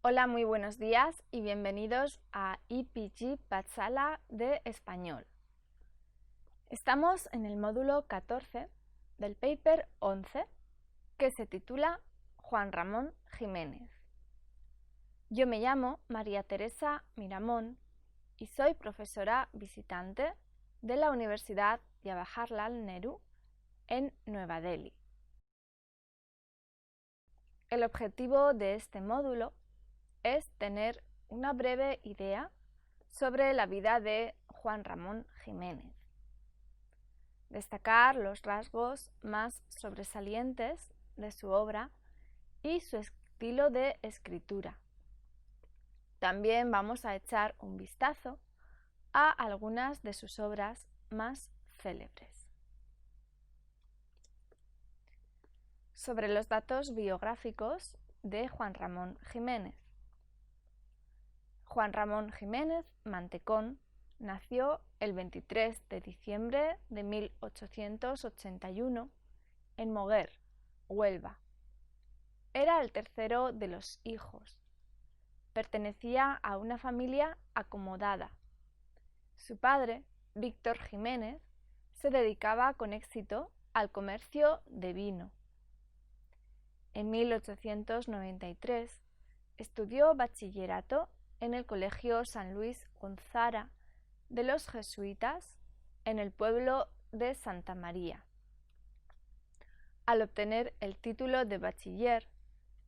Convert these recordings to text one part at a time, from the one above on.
Hola, muy buenos días y bienvenidos a IPG Patsala de Español. Estamos en el módulo 14 del paper 11 que se titula Juan Ramón Jiménez. Yo me llamo María Teresa Miramón y soy profesora visitante de la Universidad Jawaharlal Nehru en Nueva Delhi. El objetivo de este módulo es tener una breve idea sobre la vida de Juan Ramón Jiménez, destacar los rasgos más sobresalientes de su obra y su estilo de escritura. También vamos a echar un vistazo a algunas de sus obras más célebres. Sobre los datos biográficos de Juan Ramón Jiménez. Juan Ramón Jiménez Mantecón nació el 23 de diciembre de 1881 en Moguer, Huelva. Era el tercero de los hijos. Pertenecía a una familia acomodada. Su padre, Víctor Jiménez, se dedicaba con éxito al comercio de vino. En 1893 estudió bachillerato en el Colegio San Luis Gonzaga de los jesuitas en el pueblo de Santa María. Al obtener el título de bachiller,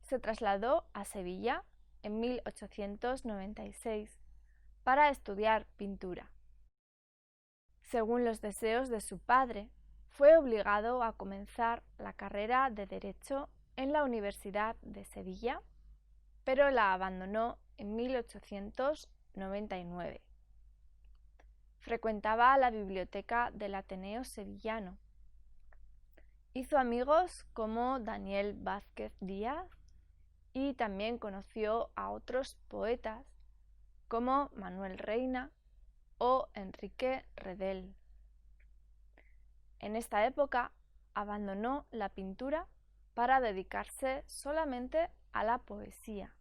se trasladó a Sevilla en 1896 para estudiar pintura. Según los deseos de su padre, fue obligado a comenzar la carrera de Derecho en la Universidad de Sevilla, pero la abandonó en 1899. Frecuentaba la biblioteca del Ateneo Sevillano. Hizo amigos como Daniel Vázquez Díaz y también conoció a otros poetas como Manuel Reina o Enrique Redel. En esta época abandonó la pintura para dedicarse solamente a la poesía.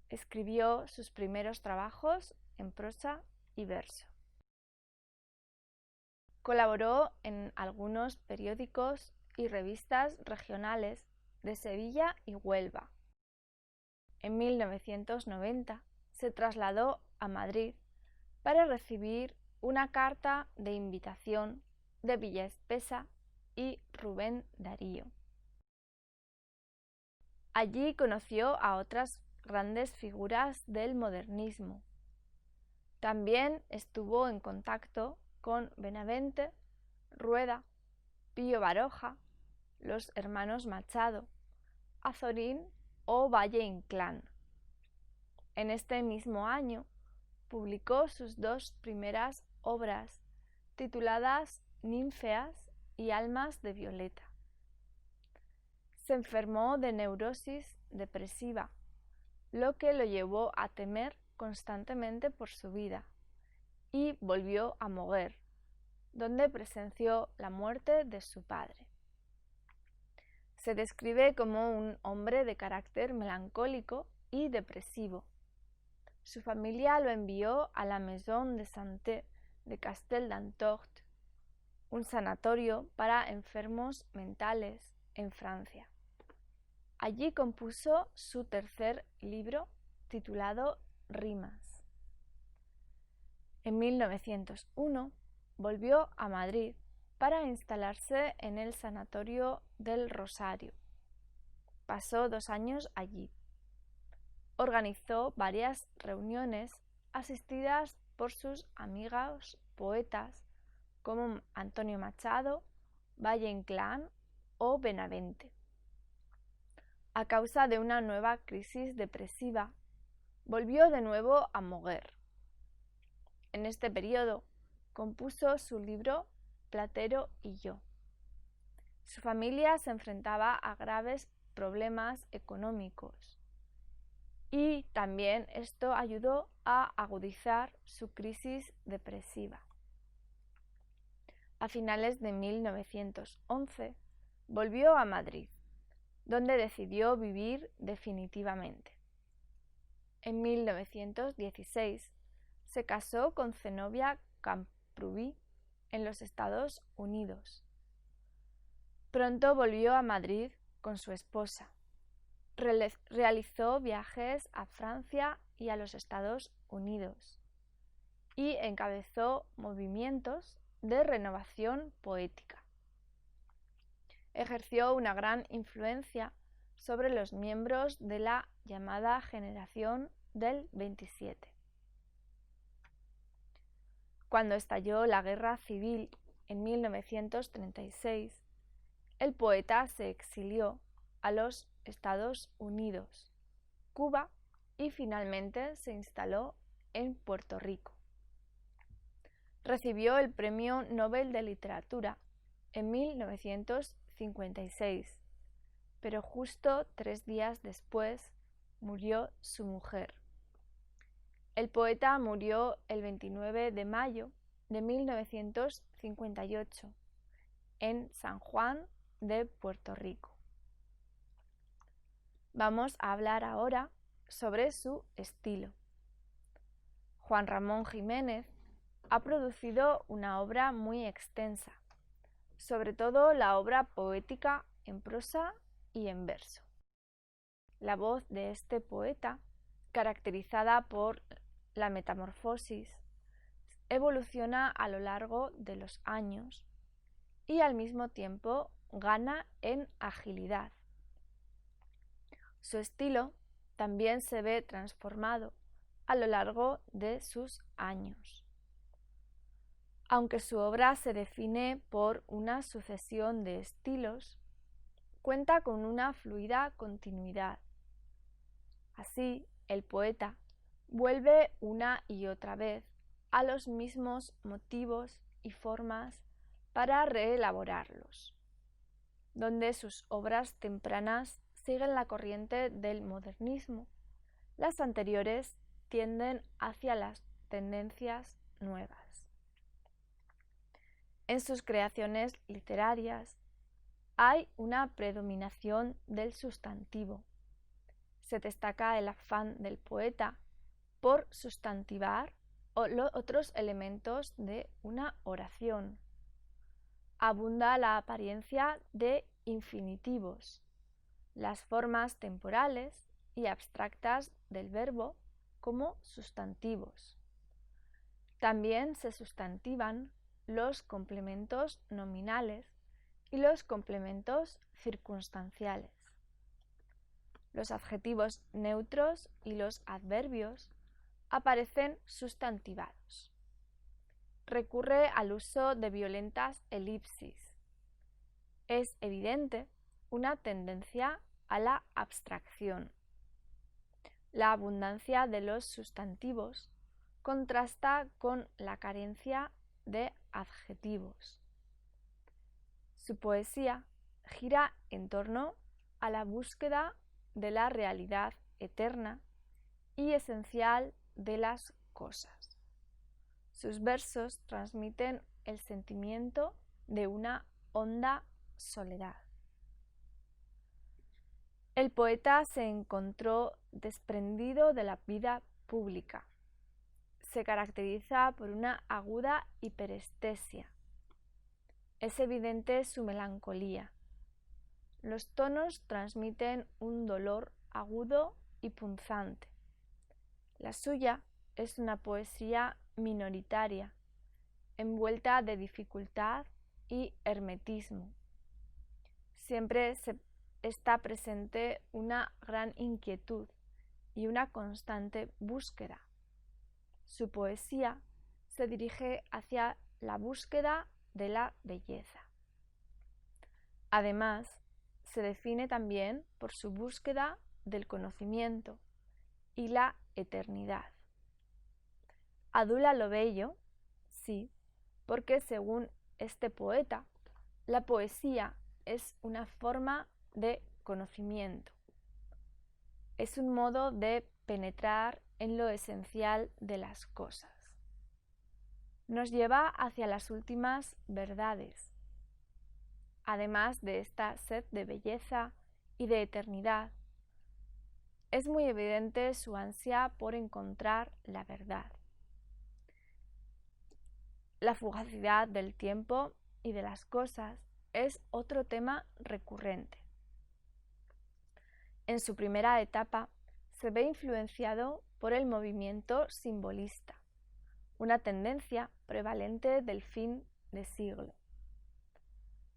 Escribió sus primeros trabajos en prosa y verso. Colaboró en algunos periódicos y revistas regionales de Sevilla y Huelva. En 1990 se trasladó a Madrid para recibir una carta de invitación de Villaspesa y Rubén Darío. Allí conoció a otras grandes figuras del modernismo. También estuvo en contacto con Benavente, Rueda, Pío Baroja, los hermanos Machado, Azorín o Valle Inclán. En este mismo año publicó sus dos primeras obras, tituladas Ninfeas y Almas de Violeta. Se enfermó de neurosis depresiva, lo que lo llevó a temer constantemente por su vida, y volvió a Moguer, donde presenció la muerte de su padre. Se describe como un hombre de carácter melancólico y depresivo. Su familia lo envió a la Maison de Santé de Castel d'Antort, un sanatorio para enfermos mentales en Francia. Allí compuso su tercer libro, titulado Rimas. En 1901 volvió a Madrid para instalarse en el Sanatorio del Rosario. Pasó 2 años allí. Organizó varias reuniones asistidas por sus amigos poetas como Antonio Machado, Valle Inclán o Benavente. A causa de una nueva crisis depresiva, volvió de nuevo a Moguer. En este periodo compuso su libro Platero y yo. Su familia se enfrentaba a graves problemas económicos y también esto ayudó a agudizar su crisis depresiva. A finales de 1911 volvió a Madrid, donde decidió vivir definitivamente. En 1916 se casó con Zenobia Camprubí en los Estados Unidos. Pronto volvió a Madrid con su esposa. Realizó viajes a Francia y a los Estados Unidos y encabezó movimientos de renovación poética. Ejerció una gran influencia sobre los miembros de la llamada generación del 27. Cuando estalló la Guerra Civil en 1936, el poeta se exilió a los Estados Unidos, Cuba y finalmente se instaló en Puerto Rico. Recibió el Premio Nobel de Literatura en 1956, pero justo 3 días después murió su mujer. El poeta murió el 29 de mayo de 1958 en San Juan de Puerto Rico. Vamos a hablar ahora sobre su estilo. Juan Ramón Jiménez ha producido una obra muy extensa, sobre todo la obra poética en prosa y en verso. La voz de este poeta, caracterizada por la metamorfosis, evoluciona a lo largo de los años y al mismo tiempo gana en agilidad. Su estilo también se ve transformado a lo largo de sus años. Aunque su obra se define por una sucesión de estilos, cuenta con una fluida continuidad. Así, el poeta vuelve una y otra vez a los mismos motivos y formas para reelaborarlos, donde sus obras tempranas siguen la corriente del modernismo, las anteriores tienden hacia las tendencias nuevas. En sus creaciones literarias hay una predominación del sustantivo. Se destaca el afán del poeta por sustantivar otros elementos de una oración. Abunda la apariencia de infinitivos, las formas temporales y abstractas del verbo como sustantivos. También se sustantivan los complementos nominales y los complementos circunstanciales. Los adjetivos neutros y los adverbios aparecen sustantivados. Recurre al uso de violentas elipsis. Es evidente una tendencia a la abstracción. La abundancia de los sustantivos contrasta con la carencia de adjetivos. Su poesía gira en torno a la búsqueda de la realidad eterna y esencial de las cosas. Sus versos transmiten el sentimiento de una honda soledad. El poeta se encontró desprendido de la vida pública. Se caracteriza por una aguda hiperestesia. Es evidente su melancolía. Los tonos transmiten un dolor agudo y punzante. La suya es una poesía minoritaria, envuelta de dificultad y hermetismo. Siempre está presente una gran inquietud y una constante búsqueda. Su poesía se dirige hacia la búsqueda de la belleza. Además, se define también por su búsqueda del conocimiento y la eternidad. Adula lo bello, sí, porque según este poeta, la poesía es una forma de conocimiento. Es un modo de penetrar en lo esencial de las cosas. Nos lleva hacia las últimas verdades. Además de esta sed de belleza y de eternidad, es muy evidente su ansia por encontrar la verdad. La fugacidad del tiempo y de las cosas es otro tema recurrente. En su primera etapa se ve influenciado por el movimiento simbolista, una tendencia prevalente del fin de siglo.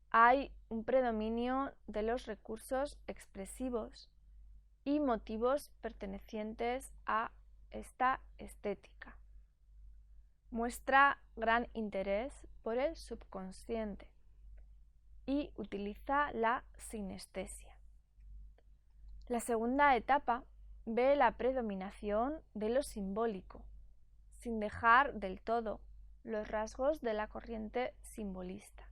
Hay un predominio de los recursos expresivos y motivos pertenecientes a esta estética. Muestra gran interés por el subconsciente y utiliza la sinestesia. La segunda etapa ve la predominación de lo simbólico, sin dejar del todo los rasgos de la corriente simbolista.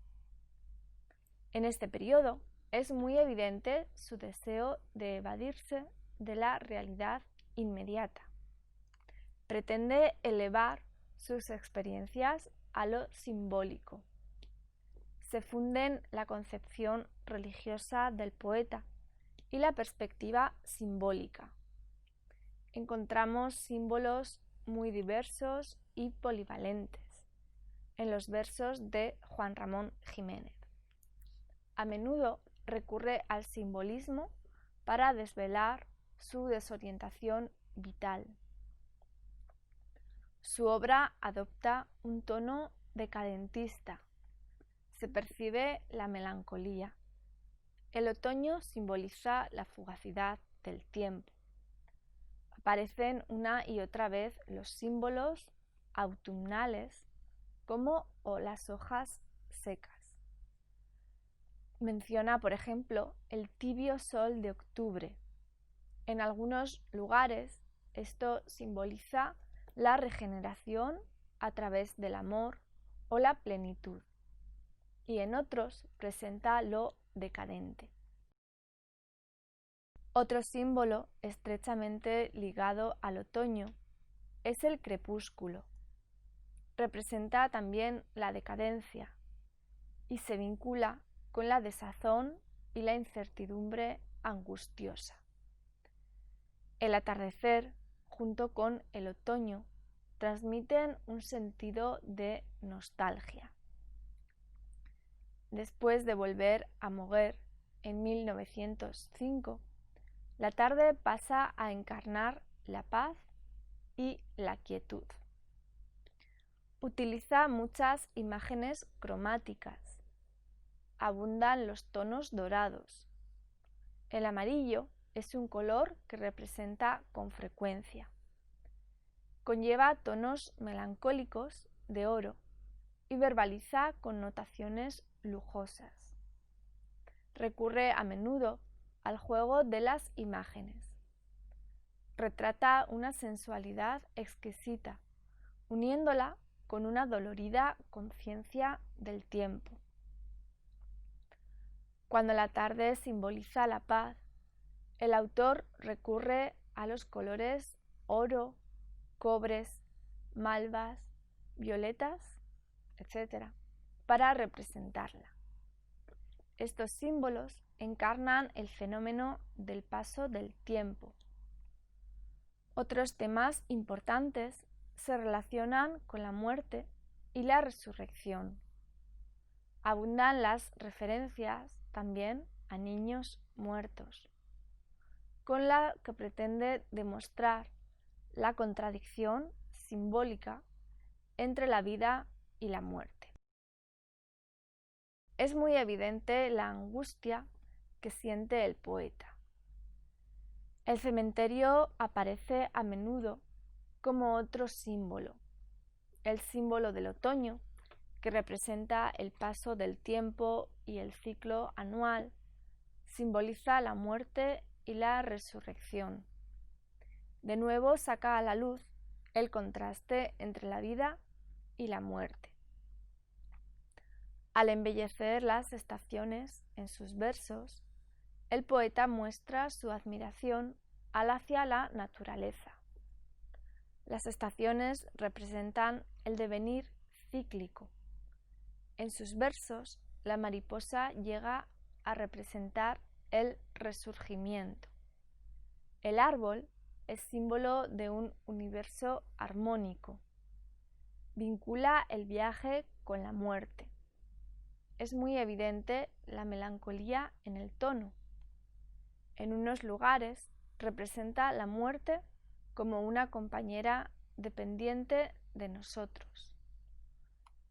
En este periodo es muy evidente su deseo de evadirse de la realidad inmediata. Pretende elevar sus experiencias a lo simbólico. Se funden la concepción religiosa del poeta y la perspectiva simbólica. Encontramos símbolos muy diversos y polivalentes en los versos de Juan Ramón Jiménez. A menudo recurre al simbolismo para desvelar su desorientación vital. Su obra adopta un tono decadentista. Se percibe la melancolía. El otoño simboliza la fugacidad del tiempo. Aparecen una y otra vez los símbolos autumnales como las hojas secas. Menciona, por ejemplo, el tibio sol de octubre. En algunos lugares esto simboliza la regeneración a través del amor o la plenitud, y en otros presenta lo decadente. Otro símbolo estrechamente ligado al otoño es el crepúsculo. Representa también la decadencia y se vincula con la desazón y la incertidumbre angustiosa. El atardecer, junto con el otoño, transmiten un sentido de nostalgia. Después de volver a Moguer en 1905, la tarde pasa a encarnar la paz y la quietud. Utiliza muchas imágenes cromáticas. Abundan los tonos dorados. El amarillo es un color que representa con frecuencia. Conlleva tonos melancólicos de oro y verbaliza connotaciones lujosas. Recurre a menudo al juego de las imágenes. Retrata una sensualidad exquisita, uniéndola con una dolorida conciencia del tiempo. Cuando la tarde simboliza la paz, el autor recurre a los colores oro, cobres, malvas, violetas, etc., para representarla. Estos símbolos encarnan el fenómeno del paso del tiempo. Otros temas importantes se relacionan con la muerte y la resurrección. Abundan las referencias también a niños muertos, con la que pretende demostrar la contradicción simbólica entre la vida y la muerte. Es muy evidente la angustia que siente el poeta. El cementerio aparece a menudo como otro símbolo, el símbolo del otoño, que representa el paso del tiempo y el ciclo anual, simboliza la muerte y la resurrección. De nuevo saca a la luz el contraste entre la vida y la muerte. Al embellecer las estaciones en sus versos, el poeta muestra su admiración hacia la naturaleza. Las estaciones representan el devenir cíclico. En sus versos, la mariposa llega a representar el resurgimiento. El árbol es símbolo de un universo armónico. Vincula el viaje con la muerte. Es muy evidente la melancolía en el tono. En unos lugares representa la muerte como una compañera dependiente de nosotros.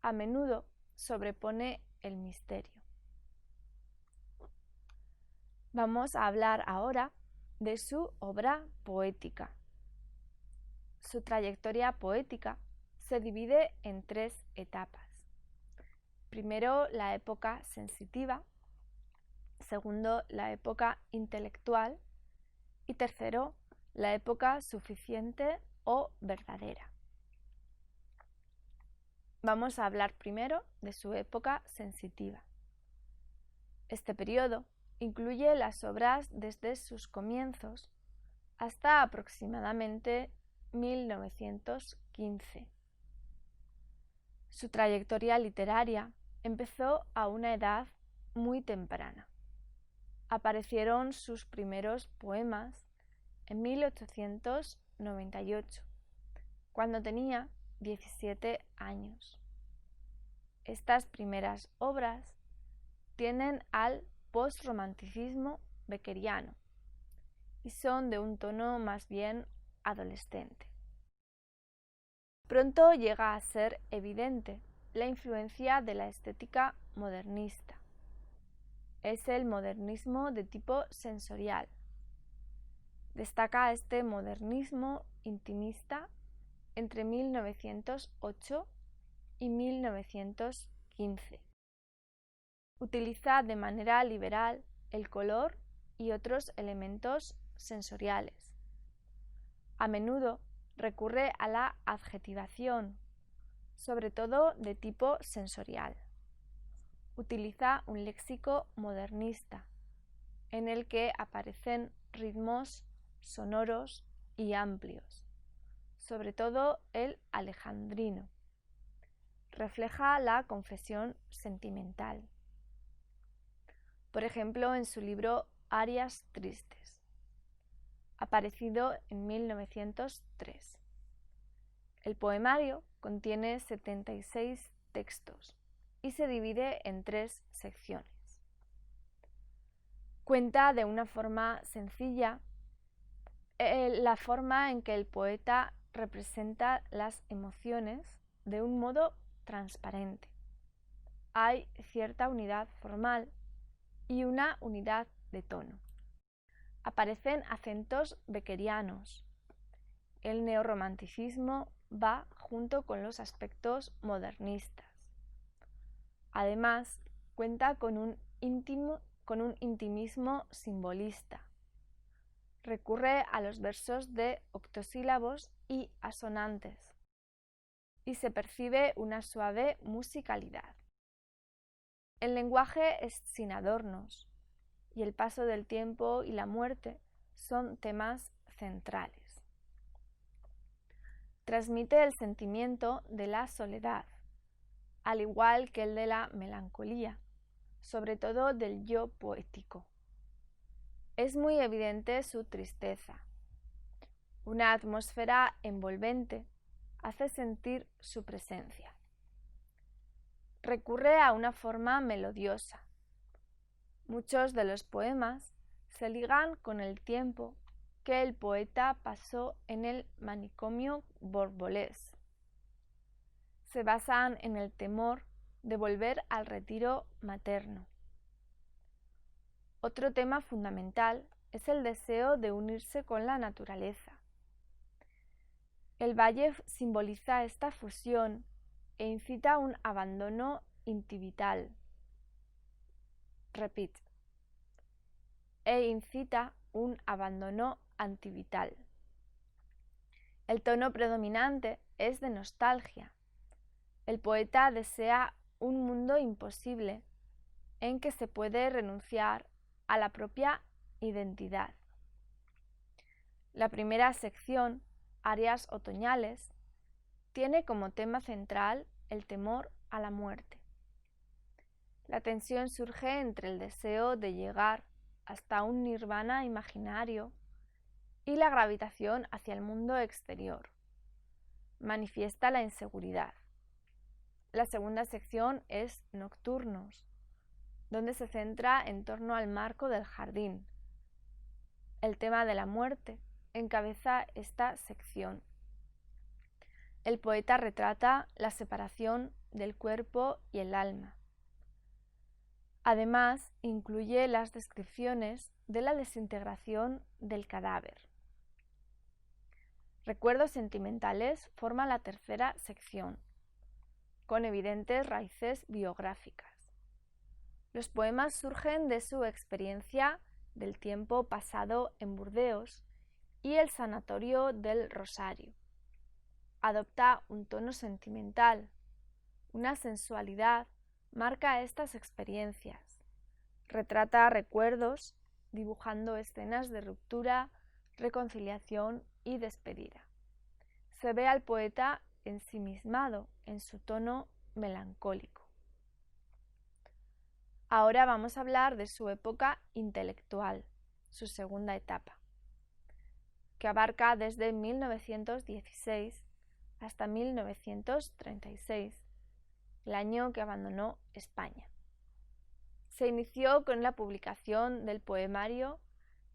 A menudo sobrepone el misterio. Vamos a hablar ahora de su obra poética. Su trayectoria poética se divide en 3 etapas. Primero, la época sensitiva. Segundo, la época intelectual. Y tercero, la época suficiente o verdadera. Vamos a hablar primero de su época sensitiva. Este periodo incluye las obras desde sus comienzos hasta aproximadamente 1915. Su trayectoria literaria empezó a una edad muy temprana. Aparecieron sus primeros poemas en 1898, cuando tenía 17 años. Estas primeras obras tienden al postromanticismo beckeriano y son de un tono más bien adolescente. Pronto llega a ser evidente la influencia de la estética modernista. Es el modernismo de tipo sensorial. Destaca este modernismo intimista entre 1908 y 1915. Utiliza de manera liberal el color y otros elementos sensoriales. A menudo recurre a la adjetivación, sobre todo de tipo sensorial. Utiliza un léxico modernista, en el que aparecen ritmos sonoros y amplios, sobre todo el alejandrino. Refleja la confesión sentimental. Por ejemplo, en su libro Arias tristes, aparecido en 1903. El poemario contiene 76 textos y se divide en 3 secciones. Cuenta de una forma sencilla la forma en que el poeta representa las emociones de un modo transparente. Hay cierta unidad formal y una unidad de tono. Aparecen acentos beckerianos. El neorromanticismo va junto con los aspectos modernistas. Además, cuenta con un intimismo simbolista. Recurre a los versos de octosílabos y asonantes y se percibe una suave musicalidad. El lenguaje es sin adornos y el paso del tiempo y la muerte son temas centrales. Transmite el sentimiento de la soledad, al igual que el de la melancolía, sobre todo del yo poético. Es muy evidente su tristeza. Una atmósfera envolvente hace sentir su presencia. Recurre a una forma melodiosa. Muchos de los poemas se ligan con el tiempo que el poeta pasó en el manicomio borbolés. Se basan en el temor de volver al retiro materno. Otro tema fundamental es el deseo de unirse con la naturaleza. El valle simboliza esta fusión e incita un abandono intivital. Incita un abandono antivital. El tono predominante es de nostalgia. El poeta desea un mundo imposible en que se puede renunciar a la propia identidad. La primera sección, Arias otoñales, tiene como tema central el temor a la muerte. La tensión surge entre el deseo de llegar hasta un nirvana imaginario y la gravitación hacia el mundo exterior. Manifiesta la inseguridad. La segunda sección es Nocturnos, donde se centra en torno al marco del jardín. El tema de la muerte encabeza esta sección. El poeta retrata la separación del cuerpo y el alma. Además, incluye las descripciones de la desintegración del cadáver. Recuerdos sentimentales forma la tercera sección, con evidentes raíces biográficas. Los poemas surgen de su experiencia del tiempo pasado en Burdeos y el sanatorio del Rosario. Adopta un tono sentimental, una sensualidad marca estas experiencias. Retrata recuerdos, dibujando escenas de ruptura, reconciliación y despedida. Se ve al poeta ensimismado en su tono melancólico. Ahora vamos a hablar de su época intelectual, su segunda etapa, que abarca desde 1916 hasta 1936, el año que abandonó España. Se inició con la publicación del poemario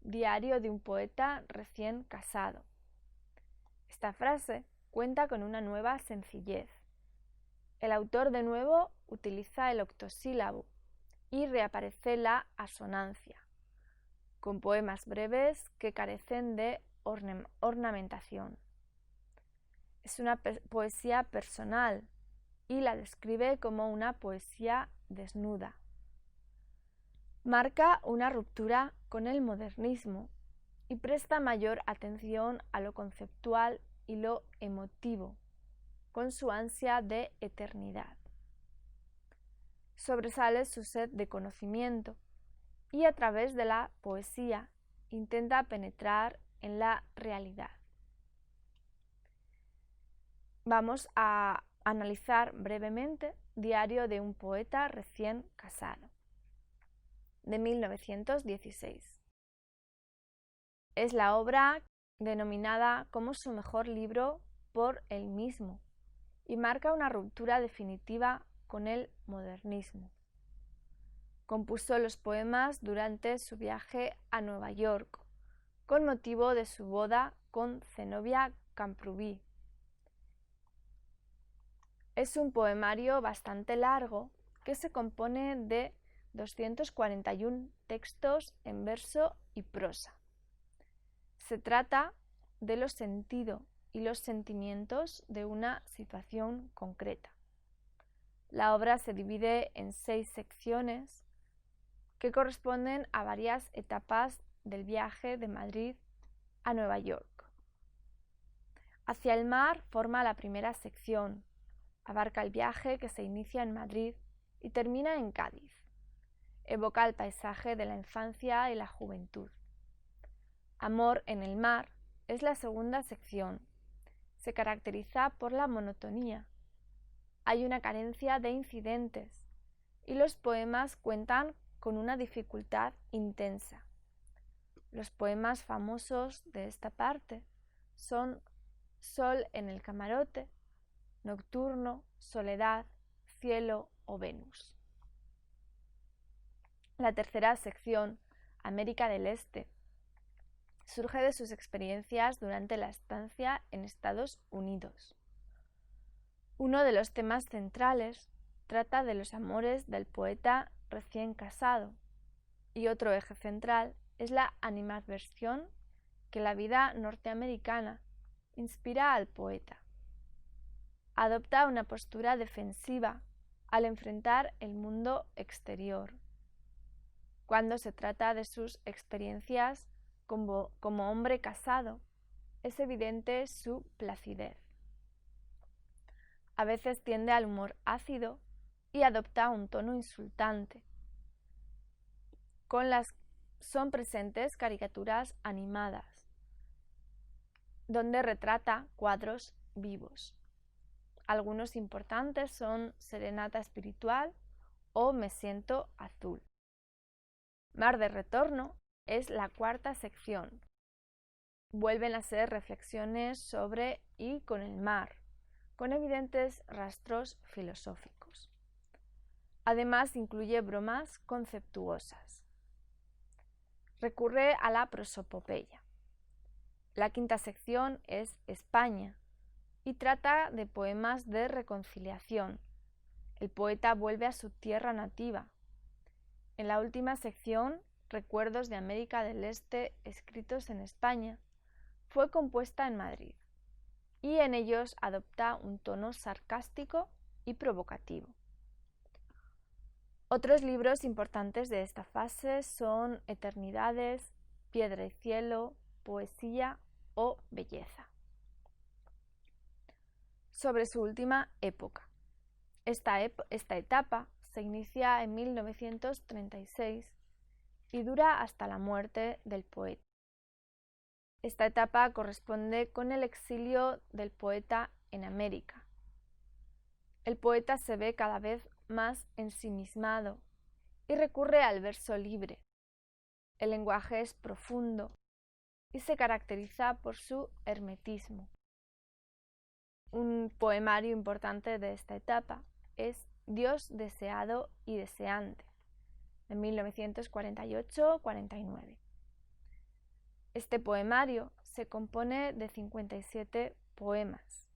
Diario de un poeta recién casado. Esta frase cuenta con una nueva sencillez. El autor de nuevo utiliza el octosílabo y reaparece la asonancia, con poemas breves que carecen de ornamentación. Es una poesía personal y la describe como una poesía desnuda. Marca una ruptura con el modernismo y presta mayor atención a lo conceptual y lo emotivo, con su ansia de eternidad. Sobresale su sed de conocimiento y a través de la poesía intenta penetrar en la realidad. Vamos a analizar brevemente Diario de un poeta recién casado, de 1916. Es la obra denominada como su mejor libro por él mismo y marca una ruptura definitiva con el modernismo. Compuso los poemas durante su viaje a Nueva York, con motivo de su boda con Zenobia Camprubí. Es un poemario bastante largo que se compone de 241 textos en verso y prosa. Se trata de los sentidos y los sentimientos de una situación concreta. La obra se divide en 6 secciones que corresponden a varias etapas del viaje de Madrid a Nueva York. Hacia el mar forma la primera sección. Abarca el viaje que se inicia en Madrid y termina en Cádiz. Evoca el paisaje de la infancia y la juventud. Amor en el mar es la segunda sección. Se caracteriza por la monotonía. Hay una carencia de incidentes y los poemas cuentan con una dificultad intensa. Los poemas famosos de esta parte son Sol en el camarote, Nocturno, Soledad, Cielo o Venus. La tercera sección, América del Este, surge de sus experiencias durante la estancia en Estados Unidos. Uno de los temas centrales trata de los amores del poeta recién casado y otro eje central es la animadversión que la vida norteamericana inspira al poeta. Adopta una postura defensiva al enfrentar el mundo exterior. Cuando se trata de sus experiencias como hombre casado, es evidente su placidez. A veces tiende al humor ácido y adopta un tono insultante. Son presentes caricaturas animadas, donde retrata cuadros vivos. Algunos importantes son Serenata espiritual o Me siento azul. Mar de retorno es la cuarta sección. vuelven a ser reflexiones sobre y con el mar, con evidentes rastros filosóficos. Además, incluye bromas conceptuosas. Recurre a la prosopopeya. La quinta sección es España y trata de poemas de reconciliación. El poeta vuelve a su tierra nativa. En la última sección, Recuerdos de América del Este escritos en España, fue compuesta en Madrid y en ellos adopta un tono sarcástico y provocativo. Otros libros importantes de esta fase son Eternidades, Piedra y Cielo, Poesía o Belleza. Sobre su última época. Esta etapa se inicia en 1936 y dura hasta la muerte del poeta. Esta etapa corresponde con el exilio del poeta en América. El poeta se ve cada vez más ensimismado y recurre al verso libre. El lenguaje es profundo y se caracteriza por su hermetismo. Un poemario importante de esta etapa es Dios deseado y deseante, de 1948-49. Este poemario se compone de 57 poemas.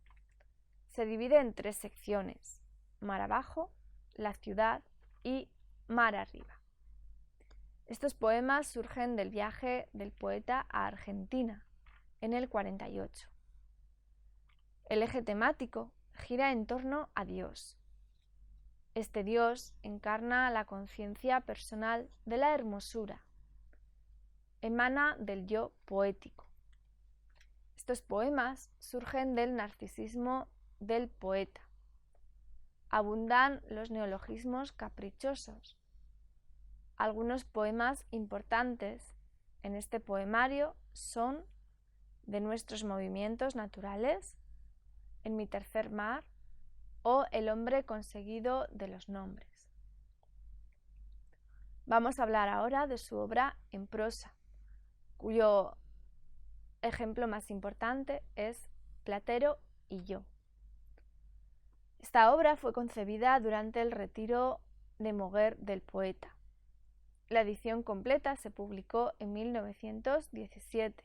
Se divide en 3 secciones: Mar abajo, La ciudad y Mar arriba. Estos poemas surgen del viaje del poeta a Argentina en el 48. El eje temático gira en torno a Dios. Este Dios encarna la conciencia personal de la hermosura. Emana del yo poético. Estos poemas surgen del narcisismo del poeta. Abundan los neologismos caprichosos. Algunos poemas importantes en este poemario son De nuestros movimientos naturales, En mi tercer mar o El hombre conseguido de los nombres. Vamos a hablar ahora de su obra en prosa, cuyo ejemplo más importante es Platero y yo. Esta obra fue concebida durante el retiro de Moguer del poeta. La edición completa se publicó en 1917.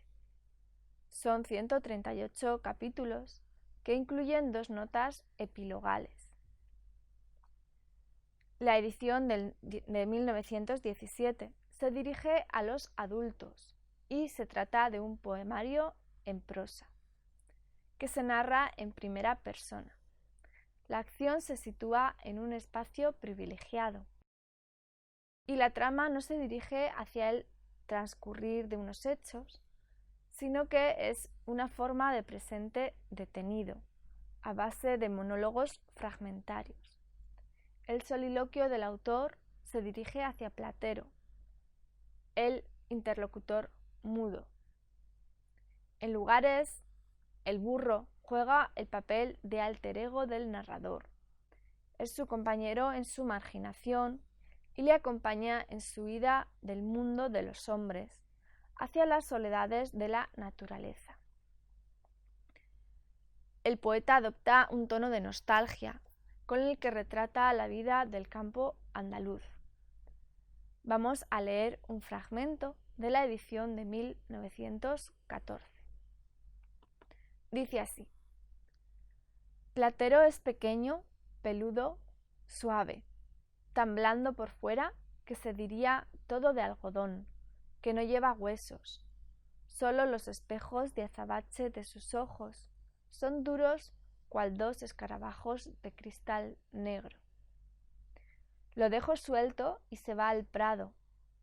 Son 138 capítulos que incluyen 2 notas epilogales. La edición de 1917 se dirige a los adultos y se trata de un poemario en prosa, que se narra en primera persona. La acción se sitúa en un espacio privilegiado y la trama no se dirige hacia el transcurrir de unos hechos, sino que es una forma de presente detenido, a base de monólogos fragmentarios. El soliloquio del autor se dirige hacia Platero, el interlocutor mudo. En lugares, el burro juega el papel de alter ego del narrador. Es su compañero en su marginación y le acompaña en su huida del mundo de los hombres hacia las soledades de la naturaleza. El poeta adopta un tono de nostalgia con el que retrata la vida del campo andaluz. Vamos a leer un fragmento de la edición de 1914. Dice así: Platero es pequeño, peludo, suave, tan blando por fuera que se diría todo de algodón, que no lleva huesos. Solo los espejos de azabache de sus ojos son duros cual 2 escarabajos de cristal negro. Lo dejo suelto y se va al prado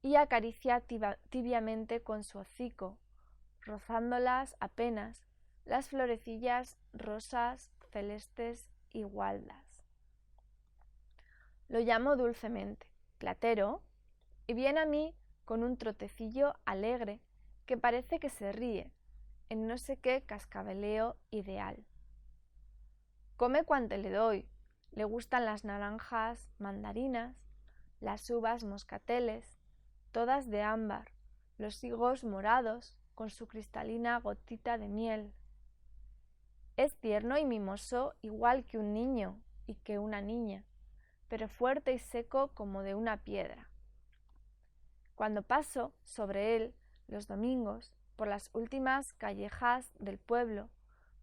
y acaricia tibiamente con su hocico, rozándolas apenas, las florecillas rosas, celestes y gualdas. Lo llamo dulcemente Platero y viene a mí con un trotecillo alegre que parece que se ríe en no sé qué cascabeleo ideal. Come cuanto le doy, le gustan las naranjas mandarinas, las uvas moscateles, todas de ámbar, los higos morados, con su cristalina gotita de miel. Es tierno y mimoso igual que un niño y que una niña, pero fuerte y seco como de una piedra. Cuando paso sobre él los domingos por las últimas callejas del pueblo,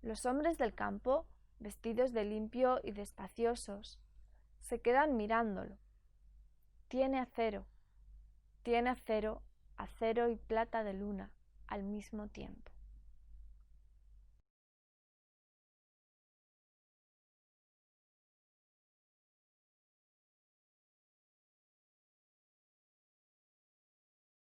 los hombres del campo, vestidos de limpio y despaciosos, se quedan mirándolo. Tiene acero, acero y plata de luna al mismo tiempo.